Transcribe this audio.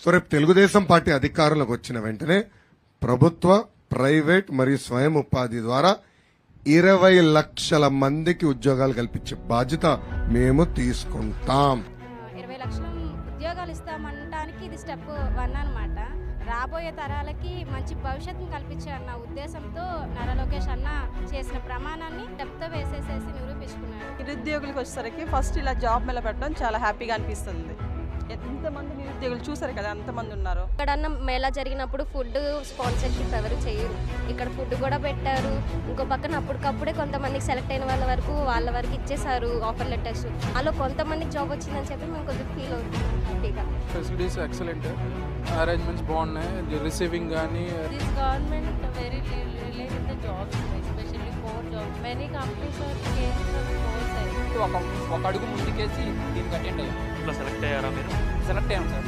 So రేపు Telugu Desam party అధికారంలోకి వచ్చిన వెంటనే ప్రభుత్వ, ప్రైవేట్ మరియు స్వయం ఉపాధి ద్వారా 20 లక్షల మందికి ఉద్యోగాలు కల్పించే బాధ్యత మేము తీసుకుంటాం. 20 లక్షల ఉద్యోగాలు ఇస్తామనడానికి ఇది స్టెప్ 1 అన్నమాట. రాబోయే తరాలకి మంచి భవిష్యత్తును కల్పించాలన్న ఉద్దేశంతో నారా లోకేష్ అన్న చేసిన ప్రమాణాన్ని స్టెప్తో వేసేసేసి నిరూపించుకున్నారు. నిరుద్యోగులకు వచ్చేసరికి ఫస్ట్ ఇలా జాబ్ మేళ పెట్టడం చాలా హ్యాపీగా అనిపిస్తుంది. ఎంతమంది నిరుద్యోగులు చూసారు కదా, ఎంతమంది ఉన్నారు. ఎక్కడన్నా మేళా జరిగినప్పుడు ఫుడ్ స్పాన్సర్షిప్ ఎవరు చేయరు, ఇక్కడ ఫుడ్ కూడా పెట్టారు. ఇంకో పక్కన అప్పటికప్పుడే కొంతమందికి సెలెక్ట్ అయిన వాళ్ళ వరకు ఇచ్చేసారు ఆఫర్ లెటర్స్. అలా కొంతమందికి జాబ్ వచ్చిందని చెప్పి మేము కొంచెం ఫీల్ అవుతున్నాం హ్యాపీగా. ఫెసిలిటీస్ ఎక్సలెంట్, అరేంజ్మెంట్స్ బాగున్నాయి, రిసీవింగ్ కానీ. This government very related the jobs, especially for jobs. Many companies are caring for four side. ఒక అడుగు ముందుకేసి దీనికి అటెండ్ అయ్యాం. సెలెక్ట్ అయ్యారా మీరు? సెలెక్ట్ అయ్యాం సార్.